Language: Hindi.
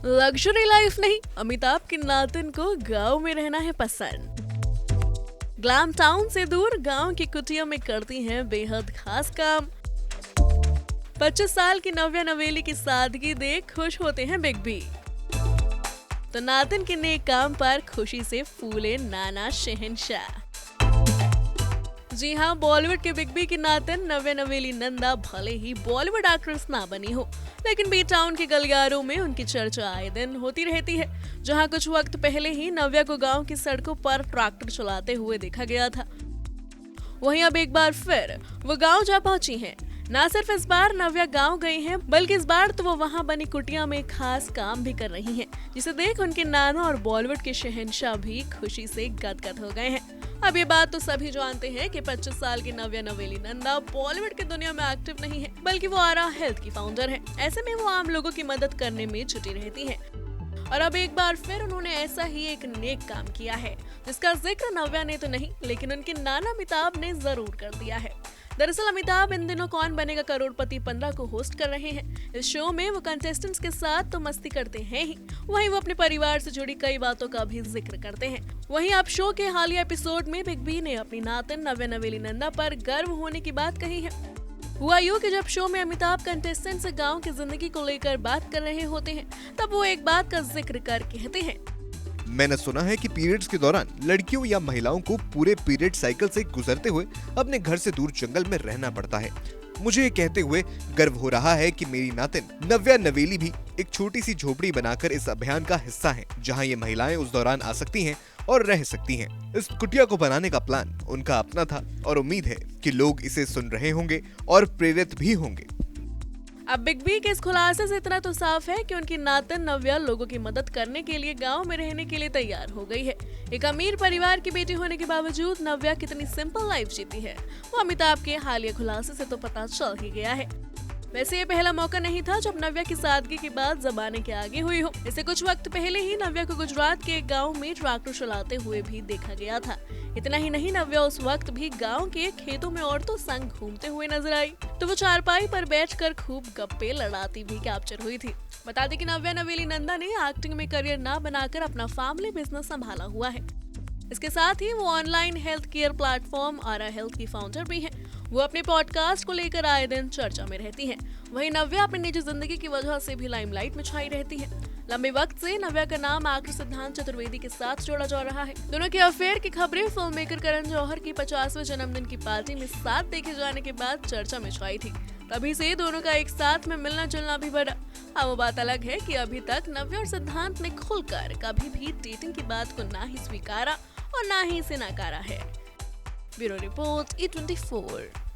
लग्जरी लाइफ नहीं, अमिताभ के नातिन को गांव में रहना है पसंद। ग्लैम टाउन से दूर गांव की कुटिया में करती हैं बेहद खास काम। 25 साल की नव्या नवेली की सादगी देख खुश होते हैं बिग बी। तो नातिन के नेक काम पर खुशी से फूले नाना शहंशाह। जी हाँ, बॉलीवुड के बिग बी की नातिन नव्या नवेली नंदा भले ही बॉलीवुड एक्ट्रेस ना बनी हो, लेकिन बी टाउन के गलियारों में उनकी चर्चा आए दिन होती रहती है। जहां कुछ वक्त पहले ही नव्या को गांव की सड़कों पर ट्रैक्टर चलाते हुए देखा गया था, वहीं अब एक बार फिर वो गांव जा पहुंची हैं। ना सिर्फ इस बार नव्या गांव गई हैं, बल्कि इस बार तो वो वहां बनी कुटिया में खास काम भी कर रही हैं, जिसे देख उनके नाना और बॉलीवुड के शहंशाह भी खुशी से गदगद हो गए हैं। अब ये बात तो सभी जानते हैं कि 25 साल की नव्या नवेली नंदा बॉलीवुड की दुनिया में एक्टिव नहीं है, बल्कि वो आरा हेल्थ की फाउंडर है। ऐसे में वो आम लोगों की मदद करने में जुटी रहती है और अब एक बार फिर उन्होंने ऐसा ही एक नेक काम किया है, जिसका जिक्र नव्या ने तो नहीं, लेकिन उनके नाना अमिताभ ने जरूर कर दिया है। दरअसल अमिताभ इन दिनों कौन बनेगा करोड़पति 15 को होस्ट कर रहे हैं। इस शो में वो कंटेस्टेंट्स के साथ तो मस्ती करते हैं ही, वहीं वो अपने परिवार से जुड़ी कई बातों का भी जिक्र करते हैं। वहीं अब शो के हालिया एपिसोड में बिग बी ने अपनी नातिन नव्या नवेली नंदा पर गर्व होने की बात कही है। हुआ यूं कि जब शो में अमिताभ कंटेस्टेंट से गांव की जिंदगी को लेकर बात कर रहे होते हैं, तब वो एक बात का जिक्र कर कहते हैं, मैंने सुना है कि पीरियड्स के दौरान लड़कियों या महिलाओं को पूरे पीरियड साइकिल से गुजरते हुए अपने घर से दूर जंगल में रहना पड़ता है। मुझे ये कहते हुए गर्व हो रहा है कि मेरी नातिन नव्या नवेली भी एक छोटी सी झोपड़ी बनाकर इस अभियान का हिस्सा है, जहां ये महिलाएं उस दौरान आ सकती हैं और रह सकती हैं। इस कुटिया को बनाने का प्लान उनका अपना था और उम्मीद है कि लोग इसे सुन रहे होंगे और प्रेरित भी होंगे। अब बिग बी के इस खुलासे से इतना तो साफ है कि उनकी नातिन नव्या लोगों की मदद करने के लिए गांव में रहने के लिए तैयार हो गई है। एक अमीर परिवार की बेटी होने के बावजूद नव्या कितनी सिंपल लाइफ जीती है, वो अमिताभ के हालिया खुलासे से तो पता चल ही गया है। वैसे ये पहला मौका नहीं था जब नव्या की सादगी की बात ज़बाने के आगे हुई हो। इससे कुछ वक्त पहले ही नव्या को गुजरात के एक गाँव में ट्रैक्टर चलाते हुए भी देखा गया था। इतना ही नहीं, नव्या उस वक्त भी गांव के खेतों में औरतों संग घूमते हुए नजर आई, तो वो चारपाई पर बैठकर खूब गप्पे लड़ाती भी कैप्चर हुई थी। बता दें कि नव्या नवेली नंदा ने एक्टिंग में करियर ना बनाकर अपना फैमिली बिजनेस संभाला हुआ है। इसके साथ ही वो ऑनलाइन हेल्थ केयर प्लेटफॉर्म आरा हेल्थ की फाउंडर भी हैं। वो अपने पॉडकास्ट को लेकर आए दिन चर्चा में रहती हैं। वहीं नव्या अपनी निजी जिंदगी की वजह से भी लाइमलाइट में छाई रहती है। लंबे वक्त से नव्या का नाम एक्टर सिद्धांत चतुर्वेदी के साथ जोड़ा जा रहा है। दोनों के अफेयर की खबरें फिल्म मेकर करण जौहर की 50वें जन्मदिन की पार्टी में साथ देखे जाने के बाद चर्चा में छाई थी। तभी से दोनों का एक साथ में मिलना जुलना भी बढ़ा। अब वो बात अलग है कि अभी तक नव्या और सिद्धांत ने खुलकर कभी भी डेटिंग की बात को ना ही स्वीकारा और ना ही इसे नकारा है। Bureau report E24।